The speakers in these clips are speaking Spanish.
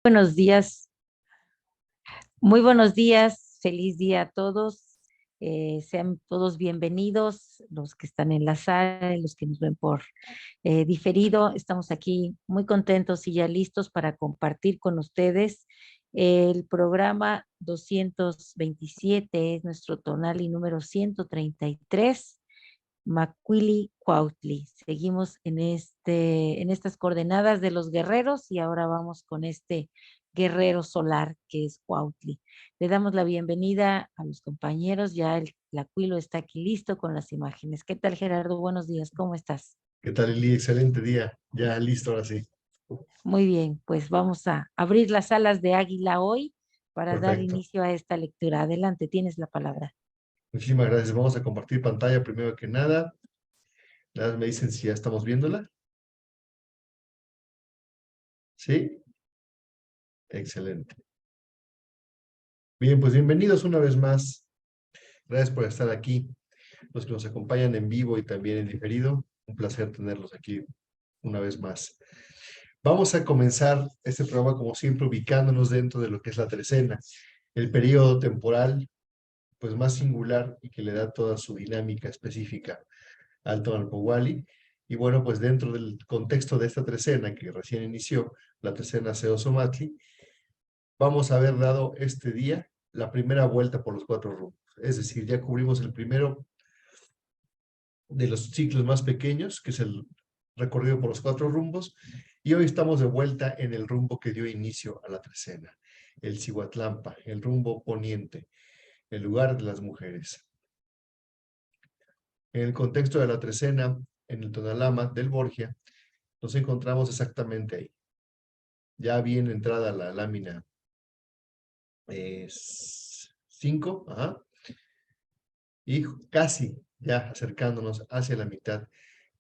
Buenos días, muy buenos días, feliz día a todos. Sean todos bienvenidos, los que están en la sala y los que nos ven por diferido. Estamos aquí muy contentos y ya listos para compartir con ustedes el programa 227, es nuestro tonal y número 133. Macuili Cuautli. Seguimos en estas coordenadas de los guerreros y ahora vamos con este guerrero solar que es Cuautli. Le damos la bienvenida a los compañeros, ya el Aquilo está aquí listo con las imágenes. ¿Qué tal, Gerardo? Buenos días, ¿cómo estás? ¿Qué tal, Eli? Excelente día. Ya listo, ahora sí. Muy bien, pues vamos a abrir las alas de águila hoy para dar Perfecto. inicio a esta lectura. Adelante, tienes la palabra. Muchísimas gracias. Vamos a compartir pantalla primero que nada. Nada más me dicen si ya estamos viéndola. ¿Sí? Excelente. Bien, pues bienvenidos una vez más. Gracias por estar aquí. Los que nos acompañan en vivo y también en diferido. Un placer tenerlos aquí una vez más. Vamos a comenzar este programa, como siempre, ubicándonos dentro de lo que es la trecena, el periodo temporal pues más singular y que le da toda su dinámica específica Alto Alpowali. Y bueno, pues dentro del contexto de esta trecena que recién inició, la trecena Seosomatli, vamos a haber dado este día la primera vuelta por los 4 rumbos. Es decir, ya cubrimos el primero de los ciclos más pequeños, que es el recorrido por los 4 rumbos, y hoy estamos de vuelta en el rumbo que dio inicio a la trecena, el Cihuatlampa, el rumbo poniente, el lugar de las mujeres. En el contexto de la trecena, en el Tonalama del Borgia, nos encontramos exactamente ahí. Ya bien entrada la lámina 5, y casi ya acercándonos hacia la mitad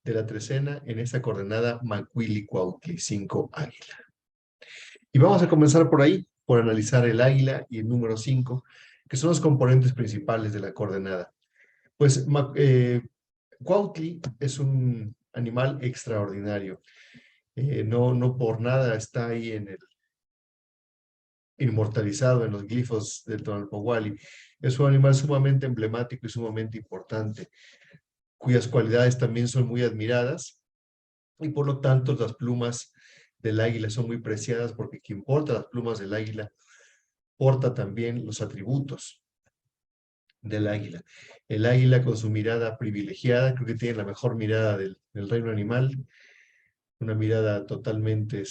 de la trecena en esta coordenada Macuili Cuautli 5 águila. Y vamos a comenzar por ahí, por analizar el águila y el número 5, que son los componentes principales de la coordenada. Pues Cuautli es un animal extraordinario. No por nada está ahí inmortalizado en los glifos del Tonalpohualli. Es un animal sumamente emblemático y sumamente importante, cuyas cualidades también son muy admiradas, y por lo tanto las plumas del águila son muy preciadas, porque quien porta las plumas del águila porta también los atributos del águila. El águila, con su mirada privilegiada, creo que tiene la mejor mirada del reino animal, una mirada totalmente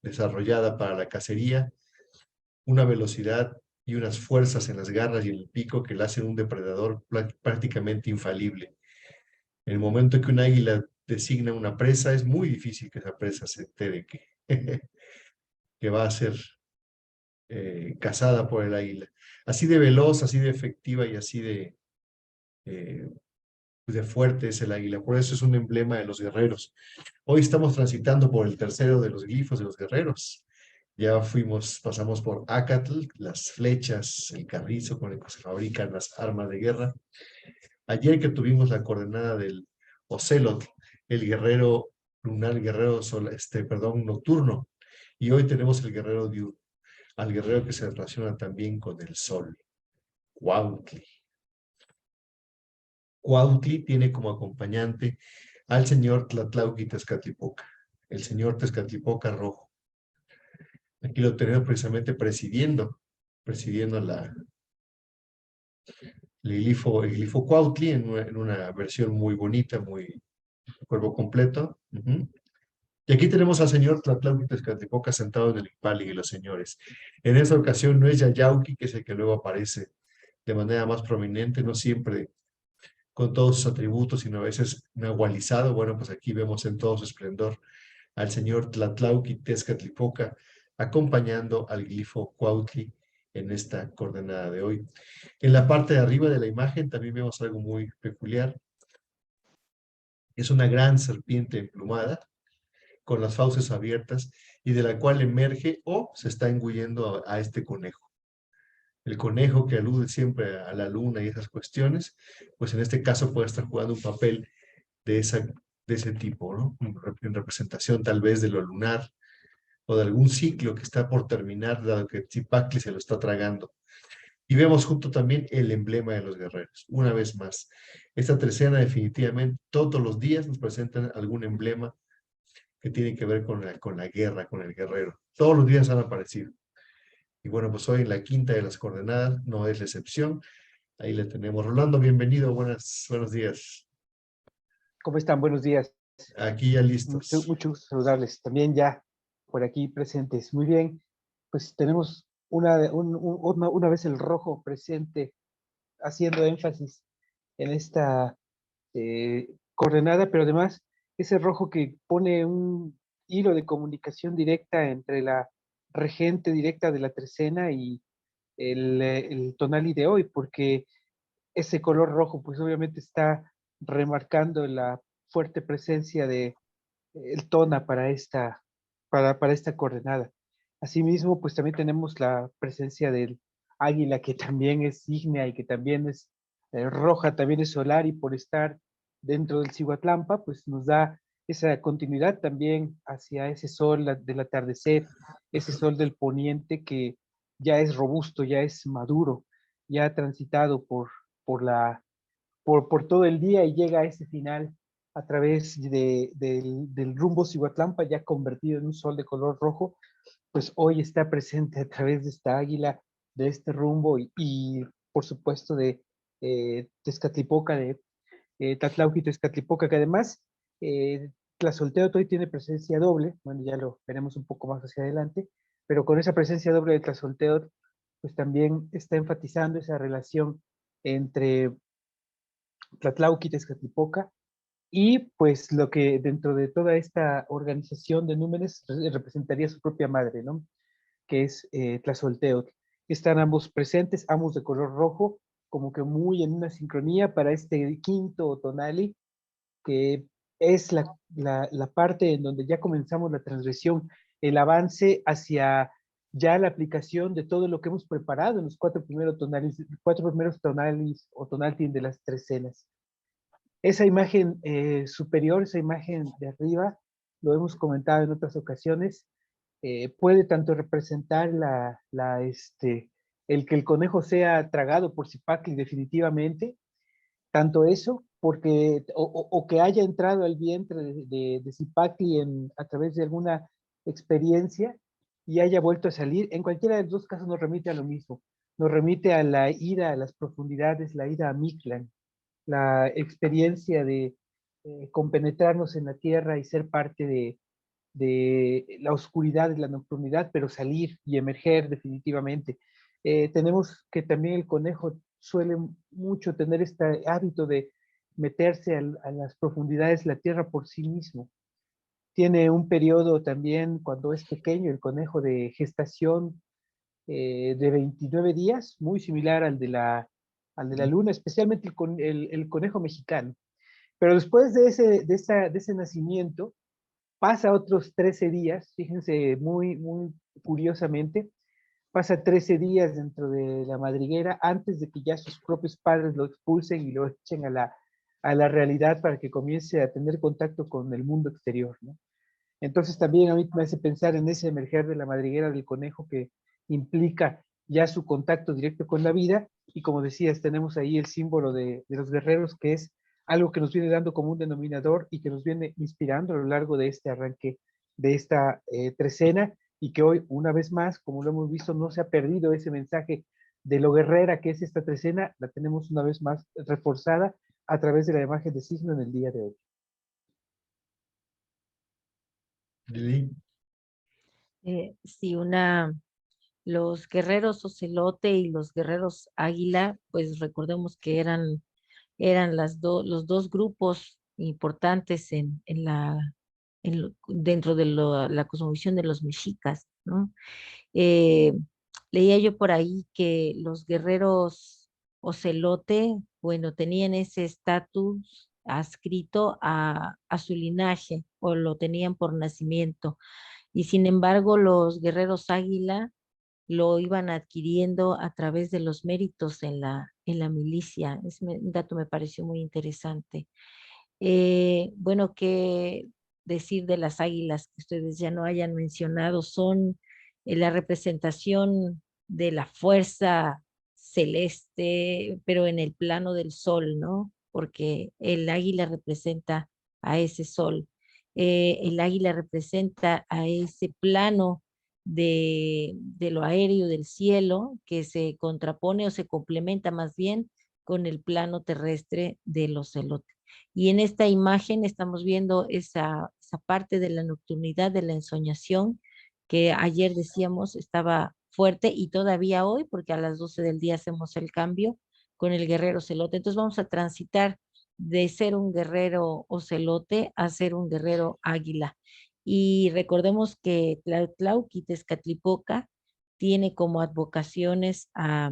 desarrollada para la cacería, una velocidad y unas fuerzas en las garras y en el pico que le hacen un depredador prácticamente infalible. En el momento que un águila designa una presa, es muy difícil que esa presa se entere que va a ser cazada por el águila. Así de veloz, así de efectiva y así eh, de fuerte es el águila. Por eso es un emblema de los guerreros. Hoy estamos transitando por el tercero de los glifos de los guerreros. Ya pasamos por Acatl, las flechas, el carrizo con el que se fabrican las armas de guerra. Ayer que tuvimos la coordenada del Ocelot, el guerrero lunar, nocturno. Y hoy tenemos el guerrero diurno, al guerrero que se relaciona también con el sol, Cuautli. Cuautli tiene como acompañante al señor Tlatlauqui Tezcatlipoca, el señor Tezcatlipoca rojo. Aquí lo tenemos precisamente presidiendo el glifo Cuautli en una versión muy bonita, muy cuerpo completo. Y aquí tenemos al señor Tlatlauqui Tezcatlipoca sentado en el Ipali y los señores. En esta ocasión no es Yayauqui, que es el que luego aparece de manera más prominente, no siempre con todos sus atributos, sino a veces nahualizado. Bueno, pues aquí vemos en todo su esplendor al señor Tlatlauqui Tezcatlipoca acompañando al glifo Cuautli en esta coordenada de hoy. En la parte de arriba de la imagen también vemos algo muy peculiar. Es una gran serpiente emplumada con las fauces abiertas y de la cual emerge o se está engullendo a este conejo. El conejo, que alude siempre a la luna y esas cuestiones, pues en este caso puede estar jugando un papel de ese tipo, ¿no? En representación tal vez de lo lunar, o de algún ciclo que está por terminar, dado que Tzipacli se lo está tragando. Y vemos junto también el emblema de los guerreros. Una vez más, esta trecena definitivamente todos los días nos presentan algún emblema que tiene que ver con la guerra, con el guerrero. Todos los días han aparecido. Y bueno, pues hoy en la quinta de las coordenadas no es la excepción. Ahí le tenemos. Rolando, bienvenido. Buenos días. ¿Cómo están? Buenos días. Aquí ya listos. Mucho gusto saludarles. También ya por aquí presentes. Muy bien. Pues tenemos una vez el rojo presente, haciendo énfasis en esta coordenada, pero además ese rojo que pone un hilo de comunicación directa entre la regente directa de la trecena y el tonali de hoy, porque ese color rojo pues obviamente está remarcando la fuerte presencia de el tona para esta coordenada. Asimismo, pues también tenemos la presencia del águila, que también es ígnea y que también es roja, también es solar, y por estar dentro del Cihuatlampa, pues nos da esa continuidad también hacia ese sol del atardecer, ese sol del poniente que ya es robusto, ya es maduro, ya ha transitado por por todo el día y llega a ese final a través del rumbo Cihuatlampa, ya convertido en un sol de color rojo, pues hoy está presente a través de esta águila, de este rumbo y por supuesto de Tezcatlipoca, de Tatlauqui Tezcatlipoca, que además Tlazolteotl hoy tiene presencia doble, bueno, ya lo veremos un poco más hacia adelante, pero con esa presencia doble de Tlazolteotl, pues también está enfatizando esa relación entre Tlatlauqui, Tezcatlipoca, y pues lo que dentro de toda esta organización de números representaría su propia madre, ¿no? Que es Tlazolteotl. Están ambos presentes, ambos de color rojo, como que muy en una sincronía para este quinto tonali, que es la parte en donde ya comenzamos la transgresión, el avance hacia ya la aplicación de todo lo que hemos preparado en los cuatro primeros tonalis o tonaltin de las tres cenas. Esa imagen superior, esa imagen de arriba, lo hemos comentado en otras ocasiones, puede tanto representar el que el conejo sea tragado por Zipacli definitivamente, tanto eso, porque, o que haya entrado al vientre de Zipacli a través de alguna experiencia y haya vuelto a salir. En cualquiera de los dos casos nos remite a lo mismo, nos remite a la ida a las profundidades, la ida a Mictlán, la experiencia de compenetrarnos en la tierra y ser parte de la oscuridad, de la nocturnidad, pero salir y emerger definitivamente. Tenemos que también el conejo suele mucho tener este hábito de meterse a las profundidades de la tierra por sí mismo. Tiene un periodo también, cuando es pequeño, el conejo de gestación de 29 días, muy similar al de la luna, especialmente el conejo mexicano. Pero después de ese nacimiento, pasa otros 13 días, fíjense muy curiosamente, pasa 13 días dentro de la madriguera antes de que ya sus propios padres lo expulsen y lo echen a la realidad para que comience a tener contacto con el mundo exterior, ¿no? Entonces también a mí me hace pensar en ese emerger de la madriguera del conejo que implica ya su contacto directo con la vida, y como decías, tenemos ahí el símbolo de los guerreros, que es algo que nos viene dando como un denominador y que nos viene inspirando a lo largo de este arranque de esta trecena, y que hoy, una vez más, como lo hemos visto, no se ha perdido ese mensaje de lo guerrera que es esta trecena, la tenemos una vez más reforzada a través de la imagen de signo en el día de hoy. Lili. Sí, los guerreros ocelote y los guerreros águila, pues recordemos que eran los dos grupos importantes dentro de la cosmovisión de los mexicas, ¿no? Eh, Leía yo por ahí que los guerreros ocelote, bueno, tenían ese estatus adscrito a su linaje o lo tenían por nacimiento. Y sin embargo, los guerreros águila lo iban adquiriendo a través de los méritos en la milicia. Un dato me pareció muy interesante. Bueno, decir de las águilas que ustedes ya no hayan mencionado? Son la representación de la fuerza celeste, pero en el plano del sol, ¿no? Porque el águila representa a ese sol. El águila representa a ese plano de lo aéreo del cielo que se contrapone o se complementa más bien con el plano terrestre del ocelote. Y en esta imagen estamos viendo esa parte de la nocturnidad, de la ensoñación, que ayer decíamos estaba fuerte y todavía hoy, porque a las 12 del día hacemos el cambio con el guerrero ocelote. Entonces vamos a transitar de ser un guerrero ocelote a ser un guerrero águila. Y recordemos que Tlautlahuac y Tezcatlipoca tiene como advocaciones a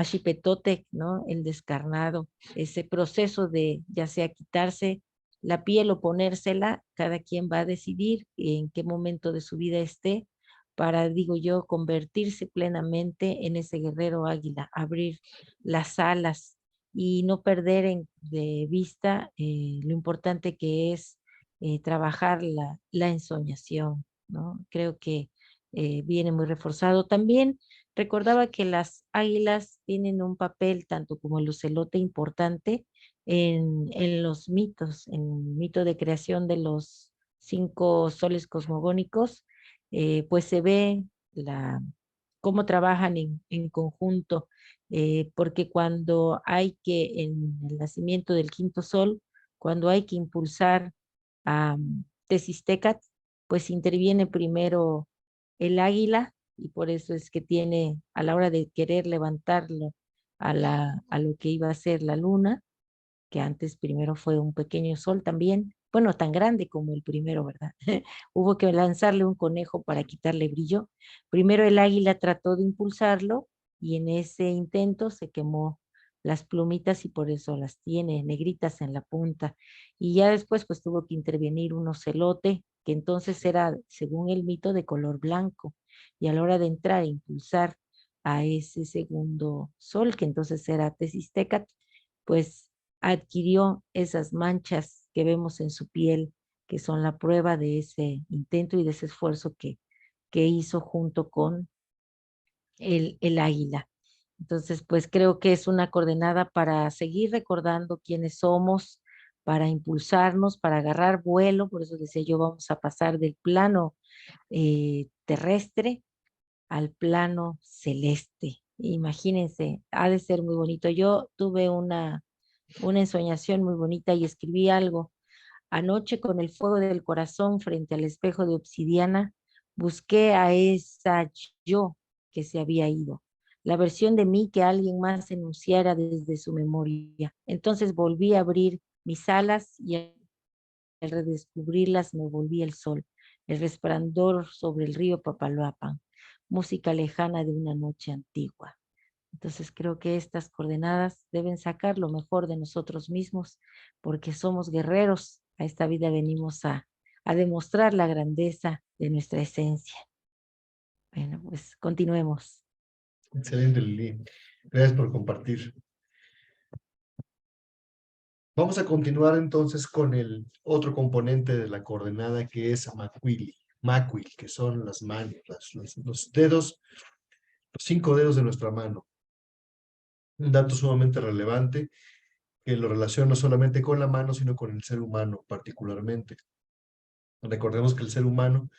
Xipetotec, ¿no? El descarnado, ese proceso de ya sea quitarse la piel o ponérsela, cada quien va a decidir en qué momento de su vida esté para, digo yo, convertirse plenamente en ese guerrero águila, abrir las alas y no perder de vista lo importante que es trabajar la ensoñación, ¿no? Creo que viene muy reforzado. También recordaba que las águilas tienen un papel, tanto como el ocelote, importante en los mitos, en el mito de creación de los 5 soles cosmogónicos, pues se ve cómo trabajan en conjunto, porque cuando hay que, en el nacimiento del quinto sol, cuando hay que impulsar a Tesistecat, pues interviene primero el águila y por eso es que tiene, a la hora de querer levantarlo a lo que iba a ser la luna, que antes primero fue un pequeño sol también, bueno, tan grande como el primero, ¿verdad? Hubo que lanzarle un conejo para quitarle brillo. Primero el águila trató de impulsarlo y en ese intento se quemó las plumitas y por eso las tiene negritas en la punta. Y ya después pues tuvo que intervenir un ocelote que entonces era, según el mito, de color blanco. Y a la hora de entrar e impulsar a ese segundo sol, que entonces era Tesistecat, pues adquirió esas manchas que vemos en su piel, que son la prueba de ese intento y de ese esfuerzo que hizo junto con el águila. Entonces, pues creo que es una coordenada para seguir recordando quiénes somos, para impulsarnos, para agarrar vuelo. Por eso decía yo, vamos a pasar del plano terrestre al plano celeste. Imagínense, ha de ser muy bonito. Yo tuve una ensoñación muy bonita y escribí algo. Anoche con el fuego del corazón frente al espejo de obsidiana, busqué a esa yo que se había ido, la versión de mí que alguien más enunciara desde su memoria. Entonces volví a abrir mis alas y al redescubrirlas me volví el sol, el resplandor sobre el río Papaloapan, música lejana de una noche antigua. Entonces creo que estas coordenadas deben sacar lo mejor de nosotros mismos porque somos guerreros. A esta vida venimos a demostrar la grandeza de nuestra esencia. Bueno, pues continuemos. Excelente, Lili. Gracias por compartir. Vamos a continuar entonces con el otro componente de la coordenada que es Macuili. Macuil, que son las manos, los dedos, los 5 dedos de nuestra mano. Un dato sumamente relevante que lo relaciona no solamente con la mano, sino con el ser humano particularmente. Recordemos que el ser humano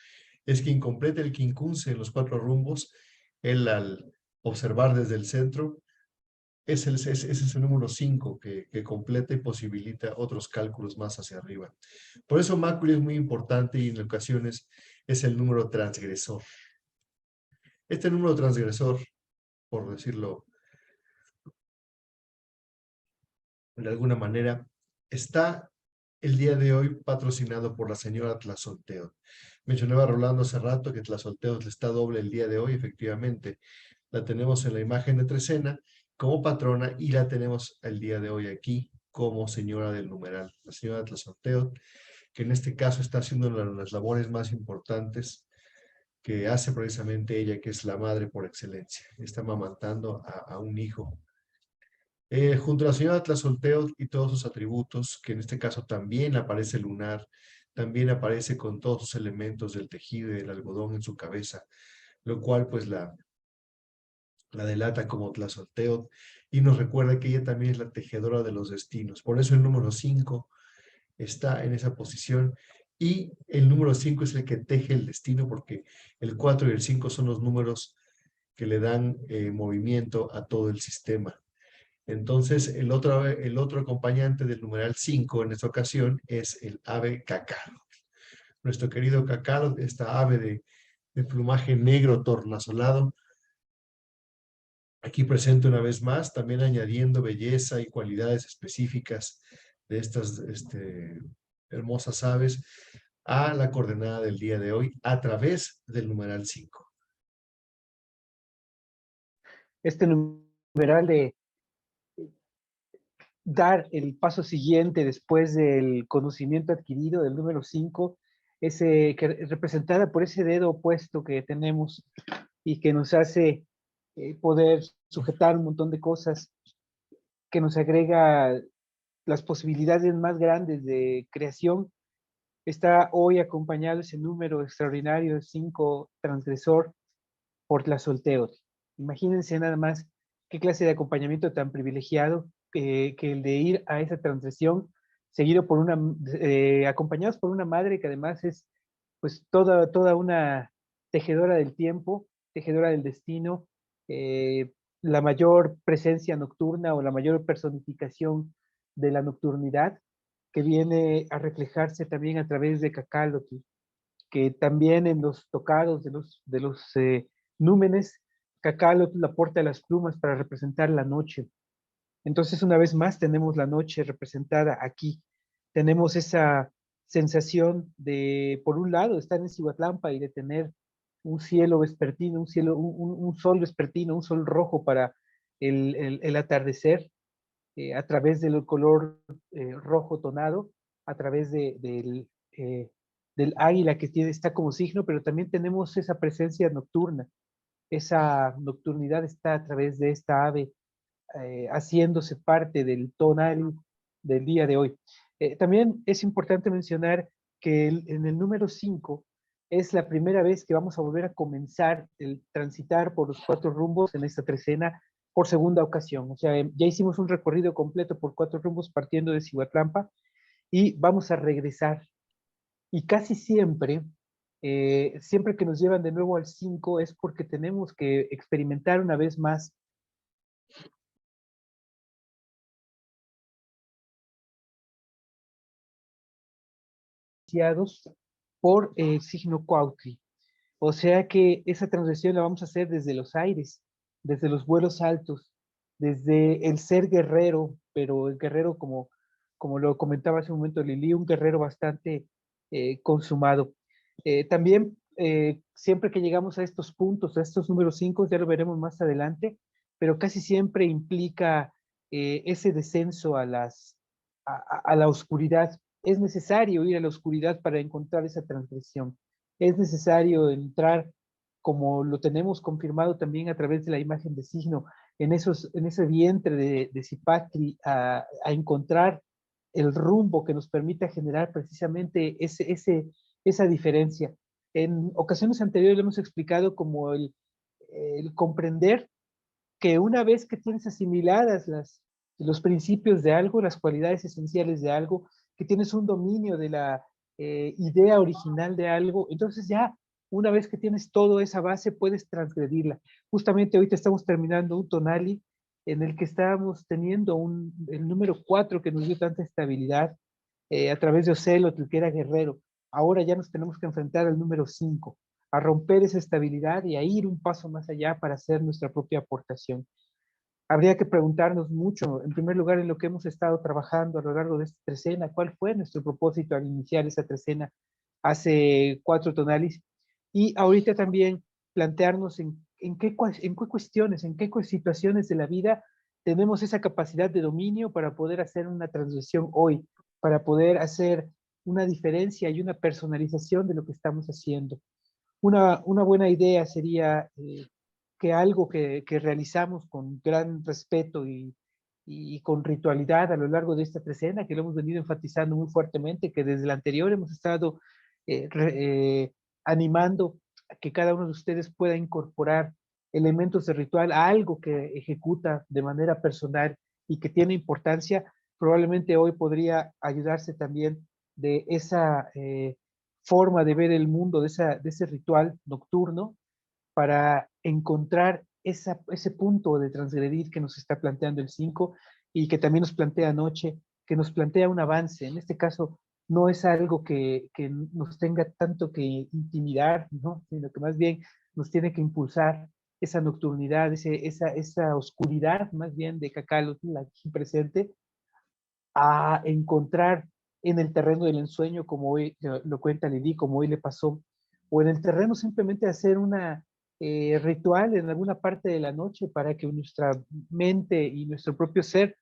es quien completa el quincunce en los 4 rumbos. Él, al observar desde el centro, es el número 5 que completa y posibilita otros cálculos más hacia arriba. Por eso Mácula es muy importante y en ocasiones es el número transgresor. Este número transgresor, por decirlo de alguna manera, está el día de hoy patrocinado por la señora Tlazolteotl. Mencionaba Rolando hace rato que Tlazolteotl está doble el día de hoy, efectivamente. La tenemos en la imagen de Trecena como patrona y la tenemos el día de hoy aquí como señora del numeral. La señora Tlazolteotl, que en este caso está haciendo las labores más importantes que hace precisamente ella, que es la madre por excelencia. Está amamantando a un hijo. Junto a la señora Tlazolteotl y todos sus atributos, que en este caso también aparece lunar, también aparece con todos sus elementos del tejido y del algodón en su cabeza, lo cual pues la delata como Tlazolteotl y nos recuerda que ella también es la tejedora de los destinos. Por eso el número 5 está en esa posición y el número 5 es el que teje el destino porque el 4 y el 5 son los números que le dan movimiento a todo el sistema. Entonces, el otro acompañante del numeral 5 en esta ocasión es el ave cacalo. Nuestro querido cacalo, esta ave de plumaje negro tornasolado, aquí presente una vez más, también añadiendo belleza y cualidades específicas de estas hermosas aves a la coordenada del día de hoy a través del numeral 5. Este numeral de dar el paso siguiente después del conocimiento adquirido del número 5, que representada por ese dedo opuesto que tenemos y que nos hace poder sujetar un montón de cosas, que nos agrega las posibilidades más grandes de creación. Está hoy acompañado ese número extraordinario de 5 transgresor por Tlazolteotl. Imagínense nada más qué clase de acompañamiento tan privilegiado que el de ir a esa transgresión, seguido por acompañados por una madre que además es pues toda una tejedora del tiempo, tejedora del destino, la mayor presencia nocturna o la mayor personificación de la nocturnidad, que viene a reflejarse también a través de Cacalotl, que también en los tocados de los númenes, Cacalotl aporta las plumas para representar la noche. Entonces, una vez más, tenemos la noche representada aquí. Tenemos esa sensación de, por un lado, estar en Cihuatlampa y de tener un cielo vespertino, un sol vespertino, un sol rojo para el atardecer, a través del color rojo tonado, a través del águila que está como signo, pero también tenemos esa presencia nocturna. Esa nocturnidad está a través de esta ave haciéndose parte del tonal del día de hoy. También es importante mencionar que en el número 5 es la primera vez que vamos a volver a comenzar el transitar por los 4 rumbos en esta trecena por segunda ocasión. O sea, ya hicimos un recorrido completo por 4 rumbos partiendo de Cihuatlampa y vamos a regresar. Y casi siempre, siempre que nos llevan de nuevo al 5 es porque tenemos que experimentar una vez más por el signo Cuautli. O sea que esa transgresión la vamos a hacer desde los aires, desde los vuelos altos, desde el ser guerrero, pero el guerrero como lo comentaba hace un momento Lili, un guerrero bastante consumado. También siempre que llegamos a estos puntos, a estos números 5, ya lo veremos más adelante, pero casi siempre implica ese descenso a la oscuridad. Es necesario ir a la oscuridad para encontrar esa transgresión. Es necesario entrar, como lo tenemos confirmado también a través de la imagen de signo, en ese vientre de Zipactli, a encontrar el rumbo que nos permita generar precisamente esa diferencia. En ocasiones anteriores lo hemos explicado como el comprender que una vez que tienes asimiladas los principios de algo, las cualidades esenciales de algo, que tienes un dominio de la idea original de algo, entonces ya una vez que tienes toda esa base puedes transgredirla. Justamente ahorita estamos terminando un tonali en el que estábamos teniendo el número 4 que nos dio tanta estabilidad a través de Ocelot, que era guerrero. Ahora ya nos tenemos que enfrentar al número 5, a romper esa estabilidad y a ir un paso más allá para hacer nuestra propia aportación. Habría que preguntarnos mucho, en primer lugar, en lo que hemos estado trabajando a lo largo de esta trecena, cuál fue nuestro propósito al iniciar esa trecena hace 4 tonalis, y ahorita también plantearnos en qué cuestiones, en qué situaciones de la vida tenemos esa capacidad de dominio para poder hacer una transición hoy, para poder hacer una diferencia y una personalización de lo que estamos haciendo. Una buena idea sería que algo que realizamos con gran respeto y y con ritualidad a lo largo de esta trecena, que lo hemos venido enfatizando muy fuertemente, que desde la anterior hemos estado animando a que cada uno de ustedes pueda incorporar elementos de ritual a algo que ejecuta de manera personal y que tiene importancia. Probablemente hoy podría ayudarse también de esa forma de ver el mundo, de ese ritual nocturno, para encontrar ese punto de transgredir que nos está planteando el 5 y que también nos plantea anoche, que nos plantea un avance. En este caso, no es algo que nos tenga tanto que intimidar, ¿no? Sino que más bien nos tiene que impulsar esa nocturnidad, esa oscuridad más bien de Cacalotl aquí presente, a encontrar en el terreno del ensueño, como hoy lo cuenta Lili, como hoy le pasó, o en el terreno simplemente hacer una ritual en alguna parte de la noche para que nuestra mente y nuestro propio ser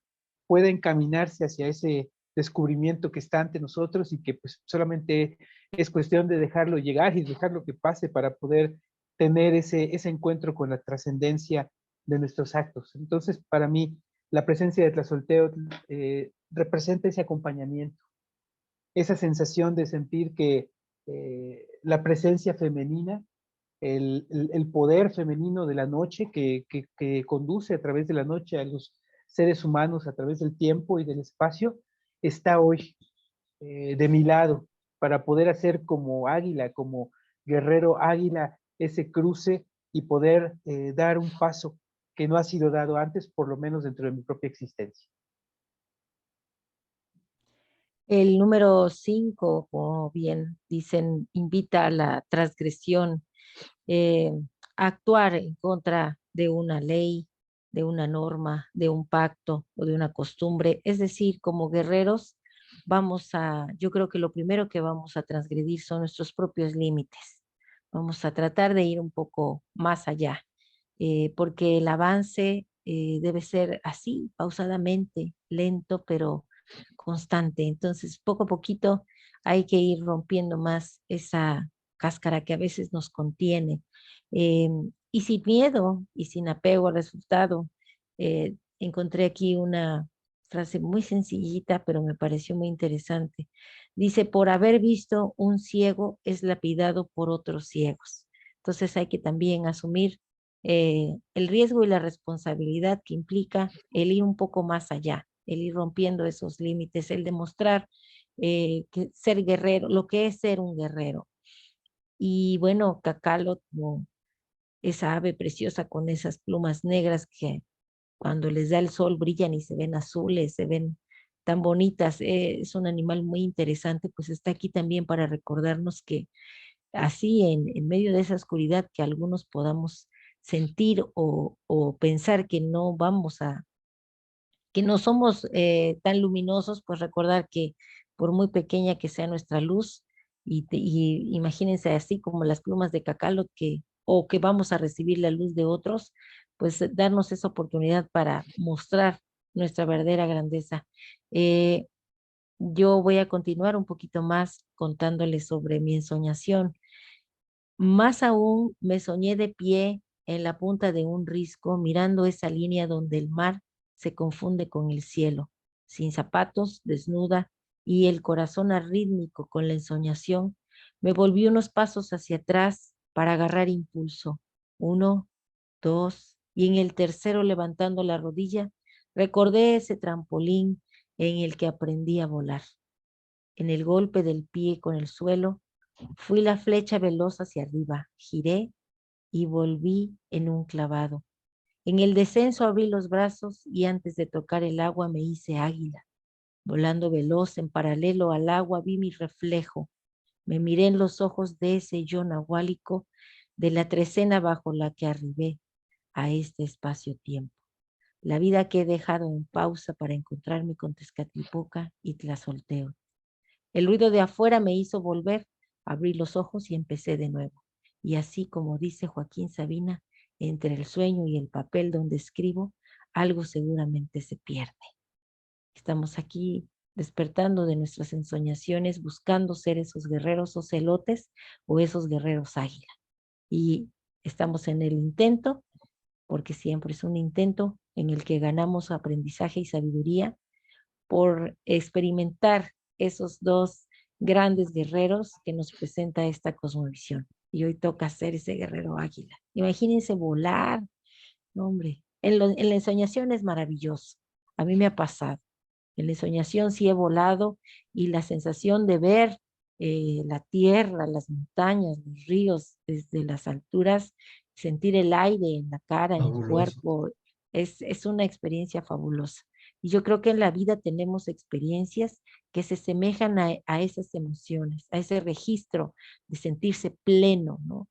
pueda encaminarse hacia ese descubrimiento que está ante nosotros y que pues solamente es cuestión de dejarlo llegar y dejarlo que pase para poder tener ese encuentro con la trascendencia de nuestros actos. Entonces, para mí, la presencia de Tlazolteotl representa ese acompañamiento, esa sensación de sentir que la presencia femenina, el poder femenino de la noche que conduce a través de la noche a los seres humanos a través del tiempo y del espacio, está hoy de mi lado para poder hacer como águila, como guerrero águila, ese cruce y poder dar un paso que no ha sido dado antes, por lo menos dentro de mi propia existencia. El número 5, como bien dicen, invita a la transgresión, eh, a actuar en contra de una ley, de una norma, de un pacto o de una costumbre. Es decir, como guerreros, yo creo que lo primero que vamos a transgredir son nuestros propios límites. Vamos a tratar de ir un poco más allá, porque el avance debe ser así, pausadamente, lento, pero constante. Entonces, poco a poquito hay que ir rompiendo más esa cáscara que a veces nos contiene. Y sin miedo y sin apego al resultado. Encontré aquí una frase muy sencillita, pero me pareció muy interesante. Dice, por haber visto un ciego es lapidado por otros ciegos. Entonces hay que también asumir el riesgo y la responsabilidad que implica el ir un poco más allá, el ir rompiendo esos límites, el demostrar que ser guerrero, lo que es ser un guerrero. Y bueno, Cacalo, como esa ave preciosa con esas plumas negras que cuando les da el sol brillan y se ven azules, se ven tan bonitas, es un animal muy interesante, pues está aquí también para recordarnos que así en medio de esa oscuridad que algunos podamos sentir o pensar que no vamos que no somos tan luminosos, pues recordar que por muy pequeña que sea nuestra luz, y imagínense así como las plumas de cacalo o que vamos a recibir la luz de otros, pues darnos esa oportunidad para mostrar nuestra verdadera grandeza. Eh, yo voy a continuar un poquito más contándoles sobre mi ensoñación. Más aún me soñé de pie en la punta de un risco, mirando esa línea donde el mar se confunde con el cielo, sin zapatos, desnuda, y el corazón arrítmico con la ensoñación. Me volví unos pasos hacia atrás para agarrar impulso. 1, 2, y en el tercero, levantando la rodilla, recordé ese trampolín en el que aprendí a volar. En el golpe del pie con el suelo, fui la flecha veloz hacia arriba, giré y volví en un clavado. En el descenso abrí los brazos y antes de tocar el agua me hice águila. Volando veloz en paralelo al agua vi mi reflejo. Me miré en los ojos de ese yo nahuálico de la trecena bajo la que arribé a este espacio-tiempo. La vida que he dejado en pausa para encontrarme con Tezcatlipoca y Tlazolteo. El ruido de afuera me hizo volver, abrí los ojos y empecé de nuevo. Y así como dice Joaquín Sabina, entre el sueño y el papel donde escribo, algo seguramente se pierde. Estamos aquí despertando de nuestras ensoñaciones, buscando ser esos guerreros ocelotes o esos guerreros águila. Y estamos en el intento, porque siempre es un intento, en el que ganamos aprendizaje y sabiduría por experimentar esos dos grandes guerreros que nos presenta esta cosmovisión. Y hoy toca ser ese guerrero águila. Imagínense volar, no, hombre. En la ensoñación es maravilloso. A mí me ha pasado. En la ensoñación sí he volado y la sensación de ver la tierra, las montañas, los ríos desde las alturas, sentir el aire en la cara, en el Fabuloso. cuerpo, es una experiencia fabulosa. Y yo creo que en la vida tenemos experiencias que se semejan a esas emociones, a ese registro de sentirse pleno, ¿no?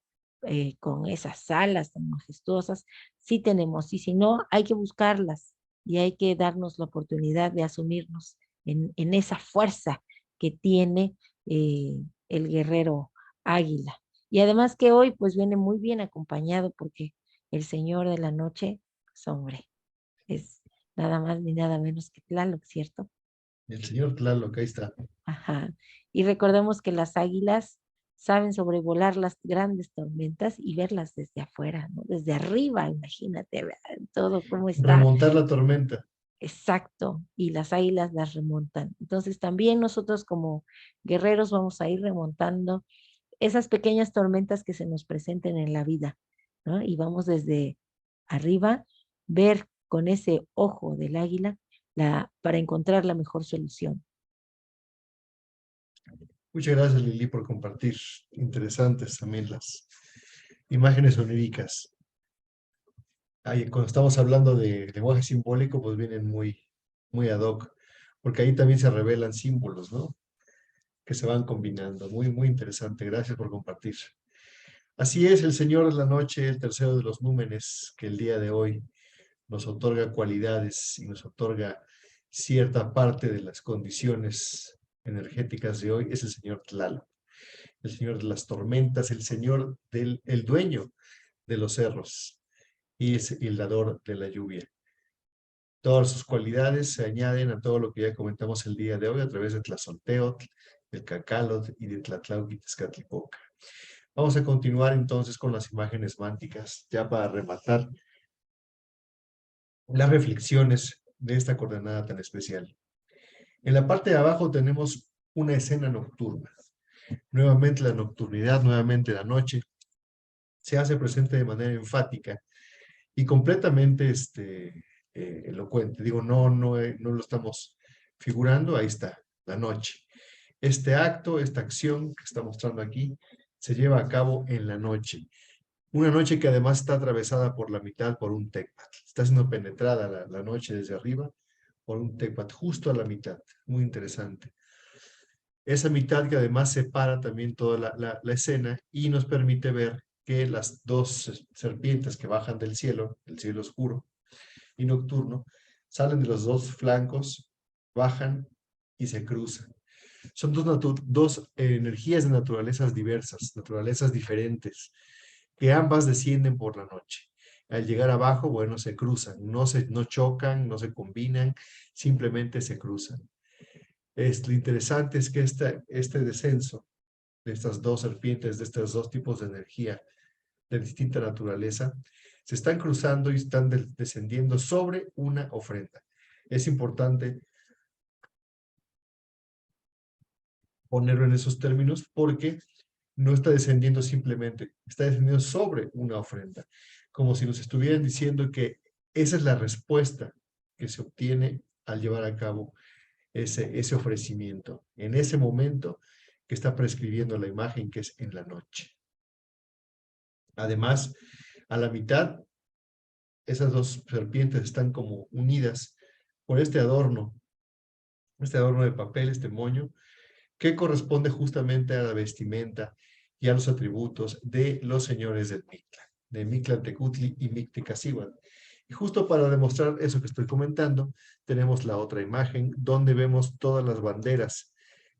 Con esas alas tan majestuosas, sí tenemos, y si no, hay que buscarlas y hay que darnos la oportunidad de asumirnos en esa fuerza que tiene eh, el guerrero águila. Y además que hoy pues viene muy bien acompañado porque el Señor de la Noche, pues hombre, es nada más ni nada menos que Tlaloc, ¿cierto? El señor Tlaloc, ahí está. Ajá. Y recordemos que las águilas saben sobrevolar las grandes tormentas y verlas desde afuera, ¿no? Desde arriba, imagínate, vean todo cómo está. Remontar la tormenta. Exacto, y las águilas las remontan. Entonces también nosotros como guerreros vamos a ir remontando esas pequeñas tormentas que se nos presenten en la vida, ¿no? Y vamos desde arriba, ver con ese ojo del águila para encontrar la mejor solución. Muchas gracias, Lili, por compartir. Interesantes también las imágenes oníricas. Ahí, cuando estamos hablando de lenguaje simbólico, pues vienen muy ad hoc, porque ahí también se revelan símbolos, ¿no? Que se van combinando. Muy interesante. Gracias por compartir. Así es, el Señor de la Noche, el tercero de los númenes, que el día de hoy nos otorga cualidades y nos otorga cierta parte de las condiciones energéticas de hoy, es el Señor Tlaloc, el Señor de las tormentas, el dueño de los cerros y es el dador de la lluvia. Todas sus cualidades se añaden a todo lo que ya comentamos el día de hoy a través de Tlazolteotl, del Cacalot y de Tlatlauhqui y Tezcatlipoca. Vamos a continuar entonces con las imágenes mánticas, ya para rematar las reflexiones de esta coordenada tan especial. En la parte de abajo tenemos una escena nocturna. Nuevamente la nocturnidad, nuevamente la noche, se hace presente de manera enfática y completamente elocuente. Digo, no lo estamos figurando, ahí está, la noche. Este acto, esta acción que está mostrando aquí, se lleva a cabo en la noche. Una noche que además está atravesada por la mitad por un tecpat. Está siendo penetrada la noche desde arriba por un tecpat, justo a la mitad. Muy interesante. Esa mitad que además separa también toda la escena y nos permite ver que las dos serpientes que bajan del cielo, el cielo oscuro y nocturno, salen de los dos flancos, bajan y se cruzan. Son dos energías de naturalezas diversas, naturalezas diferentes, que ambas descienden por la noche. Al llegar abajo, bueno, se cruzan, no chocan, no se combinan, simplemente se cruzan. Lo interesante es que este descenso de estas dos serpientes, de estos dos tipos de energía de distinta naturaleza, se están cruzando y están descendiendo sobre una ofrenda. Es importante ponerlo en esos términos porque no está descendiendo simplemente, está descendiendo sobre una ofrenda, como si nos estuvieran diciendo que esa es la respuesta que se obtiene al llevar a cabo ese ofrecimiento, en ese momento que está prescribiendo la imagen, que es en la noche. Además, a la mitad, esas dos serpientes están como unidas por este adorno de papel, este moño, que corresponde justamente a la vestimenta y a los atributos de los señores del Mictlán, de Mictlantecutli y Mictecacíhuatl. Y justo para demostrar eso que estoy comentando, tenemos la otra imagen donde vemos todas las banderas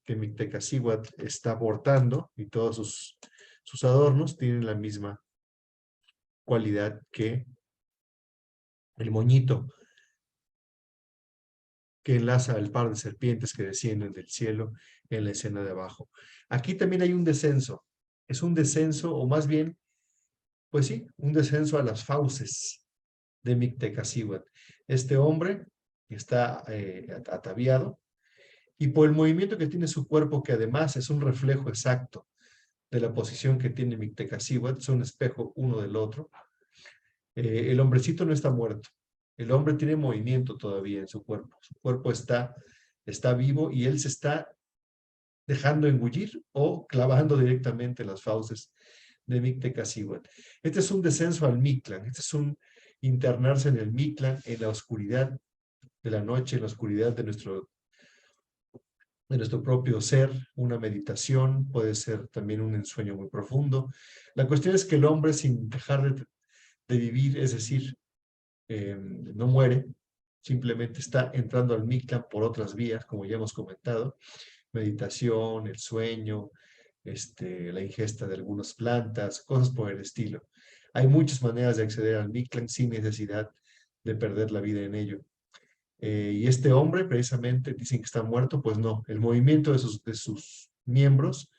que Mictecacíhuatl está portando y todos sus adornos tienen la misma cualidad que el moñito que enlaza el par de serpientes que descienden del cielo en la escena de abajo. Aquí también hay un descenso. Es un descenso, o más bien, pues sí, un descenso a las fauces, de Mictecacihuatl. Este hombre está ataviado y por el movimiento que tiene su cuerpo, que además es un reflejo exacto de la posición que tiene Mictecacihuatl, es un espejo uno del otro, el hombrecito no está muerto. El hombre tiene movimiento todavía en su cuerpo. Su cuerpo está vivo y él se está dejando engullir o clavando directamente las fauces de Mictecacihuatl. Este es un descenso al Mictlán, este es un internarse en el Mictlán, en la oscuridad de la noche, en la oscuridad de nuestro propio ser, una meditación, puede ser también un ensueño muy profundo. La cuestión es que el hombre, sin dejar de vivir, es decir, no muere, simplemente está entrando al Mictlán por otras vías, como ya hemos comentado, meditación, el sueño, la ingesta de algunas plantas, cosas por el estilo. Hay muchas maneras de acceder al Mictlán sin necesidad de perder la vida en ello. Y este hombre, precisamente, dicen que está muerto, pues no. El movimiento de sus miembros,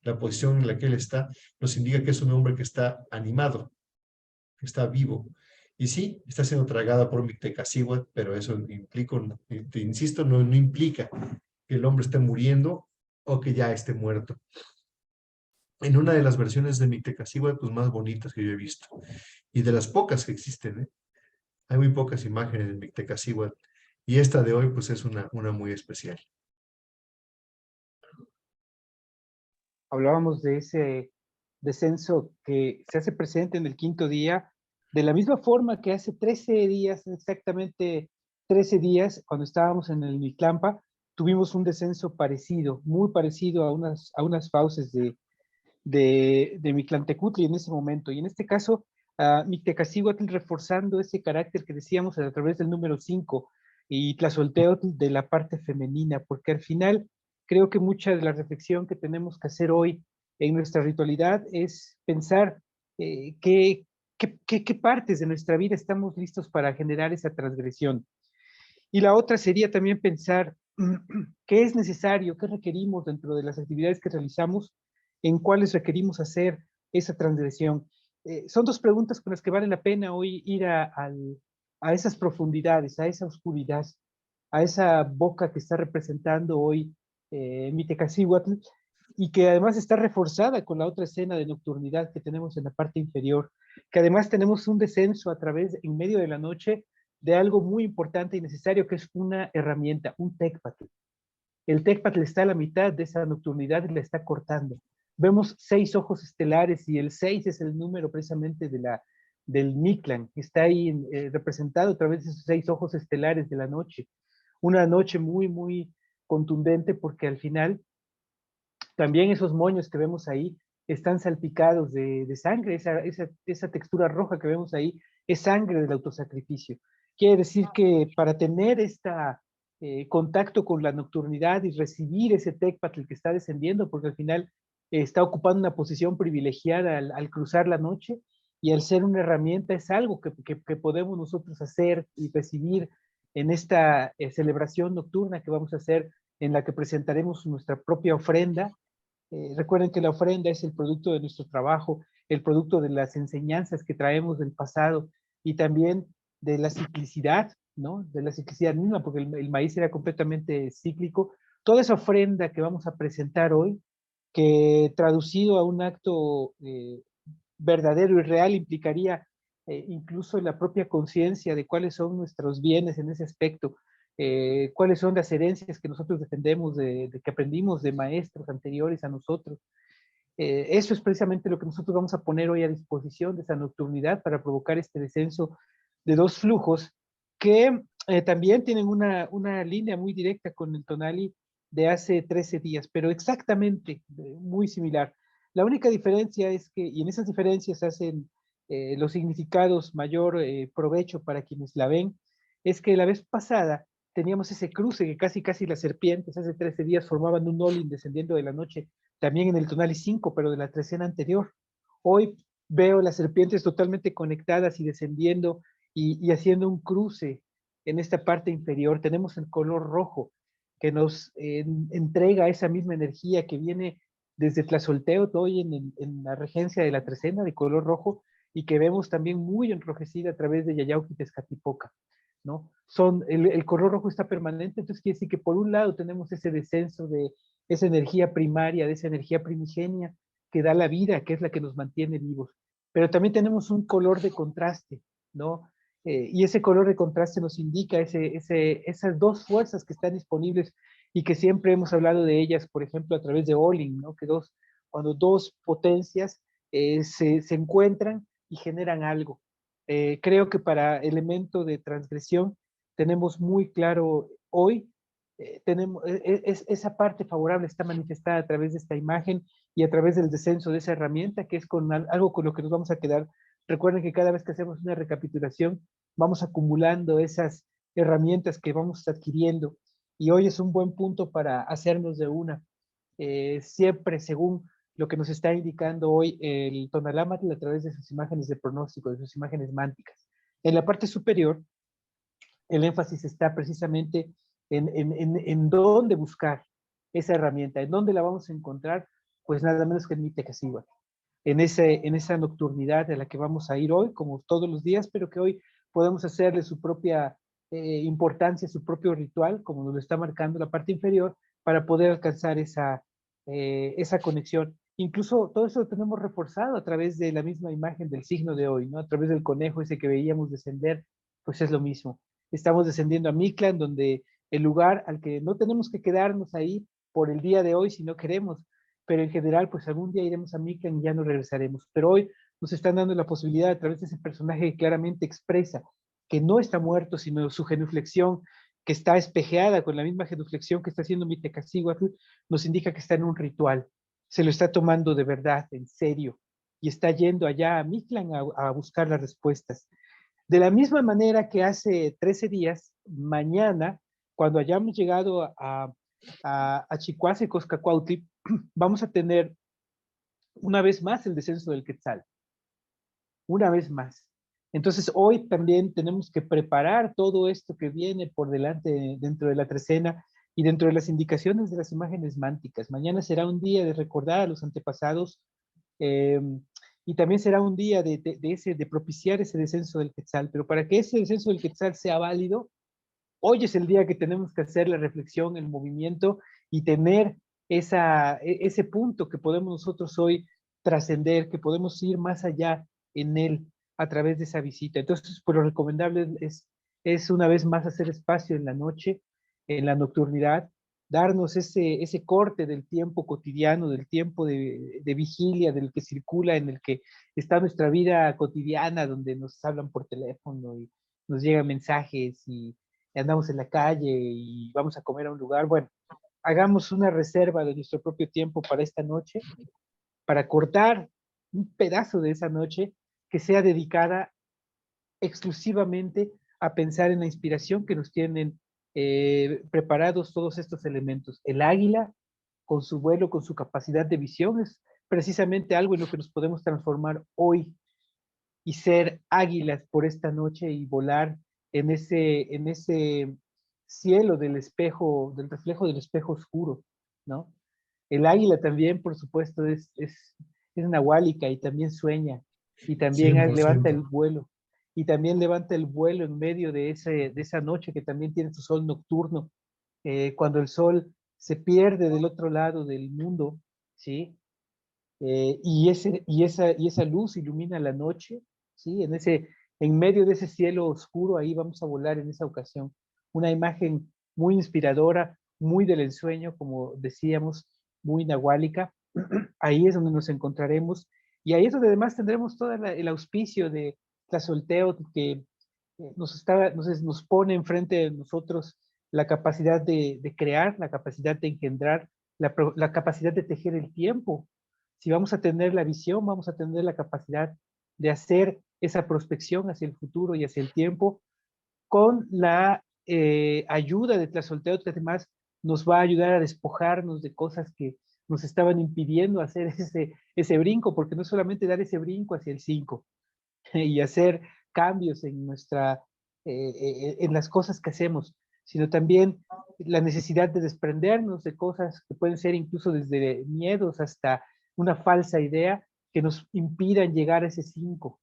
la posición en la que él está, nos indica que es un hombre que está animado, que está vivo. Y sí, está siendo tragada por Mictecacihuatl, pero eso implica, te insisto, no implica que el hombre esté muriendo o que ya esté muerto. En una de las versiones de Mictecacihuatl, pues más bonitas que yo he visto, y de las pocas que existen, ¿eh? Hay muy pocas imágenes de Mictecacihuatl, y esta de hoy, pues es una muy especial. Hablábamos de ese descenso que se hace presente en el quinto día, de la misma forma que hace 13 días, exactamente 13 días, cuando estábamos en el Mictlampa, tuvimos un descenso parecido, muy parecido a unas fauces de Mictlantecutli en ese momento. Y en este caso, Mictecacihuatl reforzando ese carácter que decíamos a través del número 5 y Tlazolteotl de la parte femenina, porque al final creo que mucha de la reflexión que tenemos que hacer hoy en nuestra ritualidad es pensar qué partes de nuestra vida estamos listos para generar esa transgresión. Y la otra sería también pensar qué es necesario, qué requerimos dentro de las actividades que realizamos, en cuáles requerimos hacer esa transgresión. Son dos preguntas con las que vale la pena hoy ir a esas profundidades, a esa oscuridad, a esa boca que está representando hoy Mictecacihuatl y que además está reforzada con la otra escena de nocturnidad que tenemos en la parte inferior, que además tenemos un descenso a través, en medio de la noche, de algo muy importante y necesario que es una herramienta, un tecpatl. El tecpatl está a la mitad de esa nocturnidad y la está cortando. Vemos 6 ojos estelares y el 6 es el número precisamente del Mictlán, que está ahí representado a través de esos 6 ojos estelares de la noche. Una noche muy, muy contundente porque al final también esos moños que vemos ahí están salpicados de sangre, esa textura roja que vemos ahí es sangre del autosacrificio. Quiere decir que para tener contacto con la nocturnidad y recibir ese tecpatl que está descendiendo, porque al final está ocupando una posición privilegiada al cruzar la noche, y al ser una herramienta es algo que podemos nosotros hacer y recibir en esta celebración nocturna que vamos a hacer, en la que presentaremos nuestra propia ofrenda. Recuerden que la ofrenda es el producto de nuestro trabajo, el producto de las enseñanzas que traemos del pasado y también de la ciclicidad, ¿no? De la ciclicidad misma, porque el maíz era completamente cíclico. Toda esa ofrenda que vamos a presentar hoy, que traducido a un acto verdadero y real implicaría incluso la propia conciencia de cuáles son nuestros bienes en ese aspecto, cuáles son las herencias que nosotros defendemos, de que aprendimos de maestros anteriores a nosotros. Eso es precisamente lo que nosotros vamos a poner hoy a disposición de esa nocturnidad para provocar este descenso de 2 flujos que también tienen una línea muy directa con el tonali de hace 13 días, pero exactamente muy similar. La única diferencia es que, y en esas diferencias hacen los significados mayor provecho para quienes la ven, es que la vez pasada teníamos ese cruce que casi las serpientes hace 13 días formaban un olin descendiendo de la noche, también en el tonali 5, pero de la trecena anterior. Hoy veo las serpientes totalmente conectadas y descendiendo y haciendo un cruce en esta parte inferior. Tenemos el color rojo que nos entrega esa misma energía que viene desde Tlazolteotl hoy en la regencia de la trecena de color rojo, y que vemos también muy enrojecida a través de Yayauqui Tezcatipoca, ¿no? El color rojo está permanente, entonces quiere decir que por un lado tenemos ese descenso de esa energía primaria, de esa energía primigenia que da la vida, que es la que nos mantiene vivos. Pero también tenemos un color de contraste, ¿no? Y ese color de contraste nos indica esas dos fuerzas que están disponibles y que siempre hemos hablado de ellas, por ejemplo, a través de Olin, ¿no? Que cuando dos potencias se encuentran y generan algo. Creo que para elemento de transgresión tenemos muy claro hoy, esa parte favorable está manifestada a través de esta imagen y a través del descenso de esa herramienta, que es con algo con lo que nos vamos a quedar. Recuerden que cada vez que hacemos una recapitulación, vamos acumulando esas herramientas que vamos adquiriendo, y hoy es un buen punto para hacernos de una. Siempre según lo que nos está indicando hoy el Tonalámatl a través de sus imágenes de pronóstico, de sus imágenes mánticas. En la parte superior, el énfasis está precisamente en dónde buscar esa herramienta, en dónde la vamos a encontrar, pues nada menos que en Mitecasihuatl, en esa nocturnidad a la que vamos a ir hoy, como todos los días, pero que hoy podemos hacerle su propia importancia, su propio ritual, como nos lo está marcando la parte inferior, para poder alcanzar esa conexión. Incluso todo eso lo tenemos reforzado a través de la misma imagen del signo de hoy, ¿no? A través del conejo ese que veíamos descender, pues es lo mismo. Estamos descendiendo a Mictlán, donde el lugar al que no tenemos que quedarnos ahí por el día de hoy si no queremos, pero en general, pues algún día iremos a Mictlán y ya no regresaremos. Pero hoy nos están dando la posibilidad a través de ese personaje que claramente expresa que no está muerto, sino su genuflexión, que está espejeada con la misma genuflexión que está haciendo Mitecasíhuatl, nos indica que está en un ritual. Se lo está tomando de verdad, en serio, y está yendo allá a Mictlán a buscar las respuestas. De la misma manera que hace 13 días, mañana, cuando hayamos llegado a Chicoaz y Coscacuautli, vamos a tener una vez más el descenso del Quetzal. Una vez más. Entonces, hoy también tenemos que preparar todo esto que viene por delante dentro de la trecena y dentro de las indicaciones de las imágenes mánticas. Mañana será un día de recordar a los antepasados, eh, y también será un día de propiciar ese descenso del Quetzal. Pero para que ese descenso del Quetzal sea válido, hoy es el día que tenemos que hacer la reflexión, el movimiento y tener ese punto que podemos nosotros hoy trascender, que podemos ir más allá en él a través de esa visita. Entonces, pues lo recomendable es una vez más hacer espacio en la noche, en la nocturnidad, darnos ese corte del tiempo cotidiano, del tiempo de vigilia, del que circula, en el que está nuestra vida cotidiana, donde nos hablan por teléfono y nos llegan mensajes y andamos en la calle y vamos a comer a un lugar. Bueno, hagamos una reserva de nuestro propio tiempo para esta noche, para cortar un pedazo de esa noche que sea dedicada exclusivamente a pensar en la inspiración que nos tienen preparados todos estos elementos. El águila, con su vuelo, con su capacidad de visión, es precisamente algo en lo que nos podemos transformar hoy y ser águilas por esta noche y volar en ese cielo del espejo, del reflejo del espejo oscuro, ¿no? El águila también, por supuesto, es nahuálica y también sueña y también levanta 100%. el vuelo. Y también levanta el vuelo en medio de esa noche que también tiene su sol nocturno, cuando el sol se pierde del otro lado del mundo, ¿sí? Y esa luz ilumina la noche, ¿sí? En medio de ese cielo oscuro, ahí vamos a volar en esa ocasión. Una imagen muy inspiradora, muy del ensueño, como decíamos, muy nahuálica. Ahí es donde nos encontraremos, y ahí es donde además tendremos todo el auspicio de Tlazolteotl, que nos pone enfrente de nosotros la capacidad de crear, la capacidad de engendrar, la capacidad de tejer el tiempo. Si vamos a tener la visión, vamos a tener la capacidad de hacer esa prospección hacia el futuro y hacia el tiempo con la ayuda de Tlazolteotl, que además nos va a ayudar a despojarnos de cosas que nos estaban impidiendo hacer ese brinco, porque no es solamente dar ese brinco hacia el 5 y hacer cambios en las cosas que hacemos, sino también la necesidad de desprendernos de cosas que pueden ser incluso desde miedos hasta una falsa idea que nos impidan llegar a ese 5.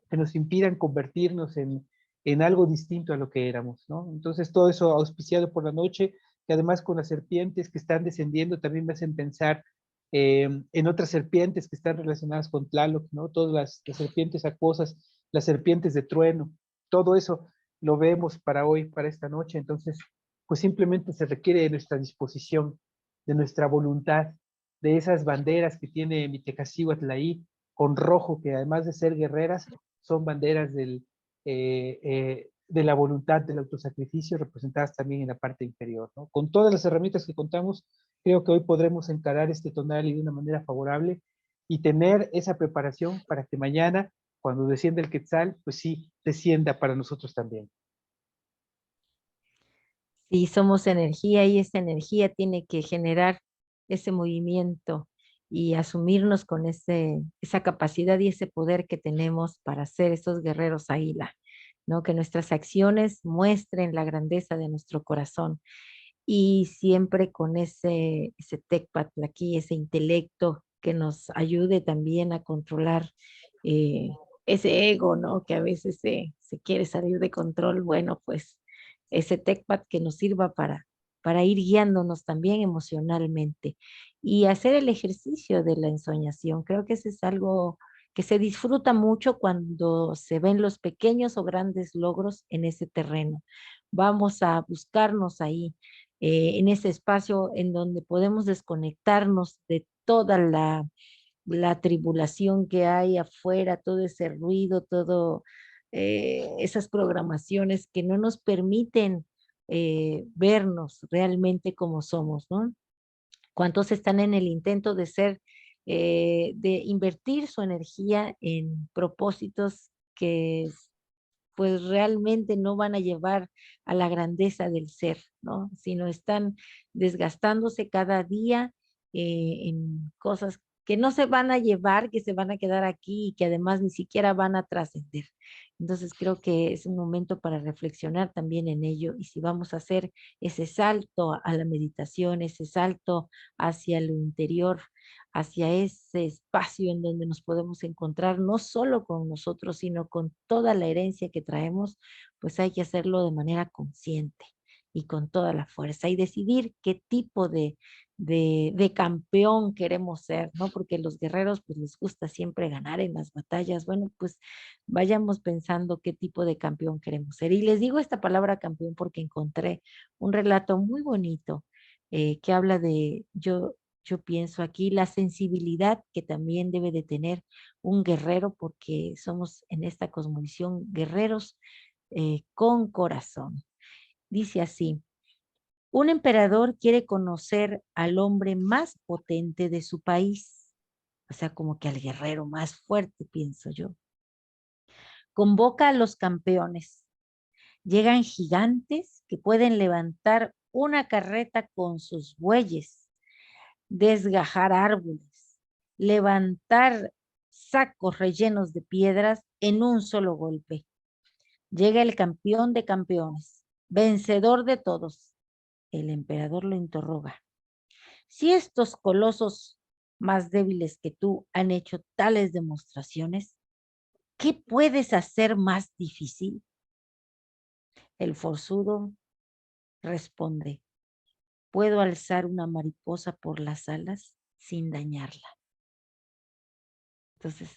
que nos impidan convertirnos en algo distinto a lo que éramos, ¿no? Entonces todo eso auspiciado por la noche, que además con las serpientes que están descendiendo también me hacen pensar en otras serpientes que están relacionadas con Tlaloc, ¿no? Todas las serpientes acuosas, las serpientes de trueno, todo eso lo vemos para hoy, para esta noche. Entonces, pues simplemente se requiere de nuestra disposición, de nuestra voluntad, de esas banderas que tiene Mitecacíhuatl ahí, con rojo, que además de ser guerreras, son banderas de la voluntad, del autosacrificio, representadas también en la parte inferior, ¿no? Con todas las herramientas que contamos, creo que hoy podremos encarar este tonal de una manera favorable y tener esa preparación para que mañana, cuando descienda el Quetzal, pues sí, descienda para nosotros también. Sí, somos energía y esa energía tiene que generar ese movimiento y asumirnos con esa capacidad y ese poder que tenemos para ser esos guerreros águila, ¿no? Que nuestras acciones muestren la grandeza de nuestro corazón y siempre con ese Tecpatl aquí, ese intelecto que nos ayude también a controlar eh, ese ego, ¿no? Que a veces se quiere salir de control. Bueno, pues ese Tecpat que nos sirva para ir guiándonos también emocionalmente y hacer el ejercicio de la ensoñación. Creo que eso es algo que se disfruta mucho cuando se ven los pequeños o grandes logros en ese terreno. Vamos a buscarnos ahí, en ese espacio en donde podemos desconectarnos de toda la tribulación que hay afuera, todo ese ruido, todo esas programaciones que no nos permiten vernos realmente como somos, ¿no? ¿Cuántos están en el intento de ser, de invertir su energía en propósitos que pues realmente no van a llevar a la grandeza del ser, ¿no? Sino están desgastándose cada día en cosas que no se van a llevar, que se van a quedar aquí y que además ni siquiera van a trascender. Entonces creo que es un momento para reflexionar también en ello y si vamos a hacer ese salto a la meditación, ese salto hacia lo interior, hacia ese espacio en donde nos podemos encontrar no solo con nosotros, sino con toda la herencia que traemos, pues hay que hacerlo de manera consciente y con toda la fuerza y decidir qué tipo de campeón queremos ser, ¿no? Porque los guerreros pues les gusta siempre ganar en las batallas. Bueno, pues vayamos pensando qué tipo de campeón queremos ser. Y les digo esta palabra campeón porque encontré un relato muy bonito que habla de yo pienso aquí la sensibilidad que también debe de tener un guerrero, porque somos en esta cosmovisión guerreros con corazón. Dice así, un emperador quiere conocer al hombre más potente de su país, o sea, como que al guerrero más fuerte, pienso yo. Convoca a los campeones. Llegan gigantes que pueden levantar una carreta con sus bueyes, desgajar árboles, levantar sacos rellenos de piedras en un solo golpe. Llega el campeón de campeones, vencedor de todos. El emperador lo interroga. Si estos colosos más débiles que tú han hecho tales demostraciones, ¿qué puedes hacer más difícil? El forzudo responde, puedo alzar una mariposa por las alas sin dañarla. Entonces,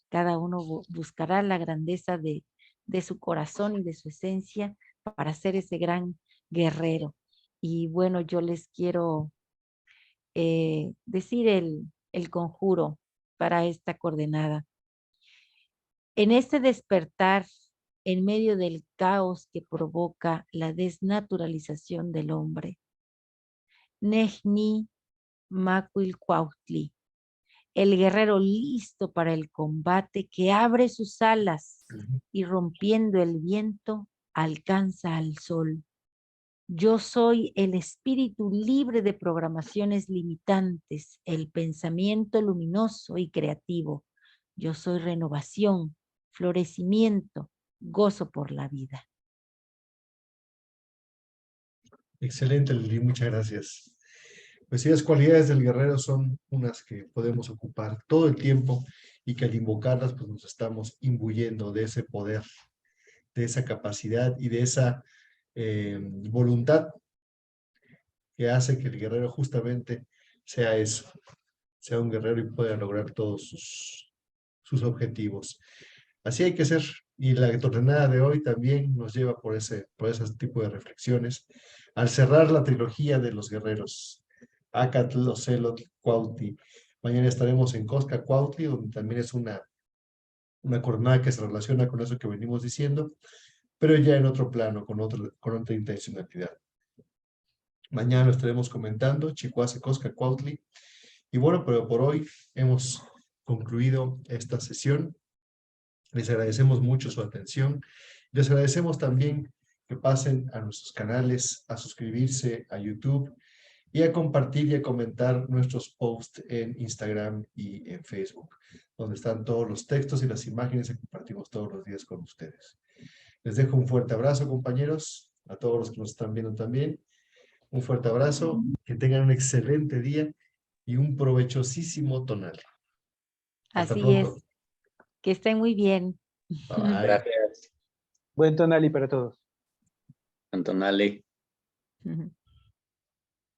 cada uno buscará la grandeza de su corazón y de su esencia para ser ese gran guerrero. Y bueno, yo les quiero decir el conjuro para esta coordenada. En este despertar, en medio del caos que provoca la desnaturalización del hombre, Nehni Macuilcuautli, el guerrero listo para el combate que abre sus alas y rompiendo el viento alcanza al sol. Yo soy el espíritu libre de programaciones limitantes, el pensamiento luminoso y creativo. Yo soy renovación, florecimiento, gozo por la vida. Excelente, Lili, muchas gracias. Pues sí, las cualidades del guerrero son unas que podemos ocupar todo el tiempo y que al invocarlas pues nos estamos imbuyendo de ese poder, de esa capacidad y de esa voluntad que hace que el guerrero justamente sea eso, sea un guerrero y pueda lograr todos sus objetivos. Así hay que ser. Y la tornada de hoy también nos lleva por ese tipo de reflexiones. Al cerrar la trilogía de los guerreros, Acatl, Ocelot, Cuautli. Mañana estaremos en Cosca Cuautli, donde también es una jornada que se relaciona con eso que venimos diciendo, pero ya en otro plano, con otra intencionalidad. Mañana lo estaremos comentando, Chicuase, Cosca, Cuautli. Y bueno, pero por hoy hemos concluido esta sesión. Les agradecemos mucho su atención. Les agradecemos también que pasen a nuestros canales, a suscribirse a YouTube y a compartir y a comentar nuestros posts en Instagram y en Facebook, donde están todos los textos y las imágenes que compartimos todos los días con ustedes. Les dejo un fuerte abrazo, compañeros, a todos los que nos están viendo también. Un fuerte abrazo, que tengan un excelente día y un provechosísimo tonal. Hasta Así pronto. es. Que estén muy bien. Bye bye. Gracias, Buen tonali para todos. Antonale. Ujú.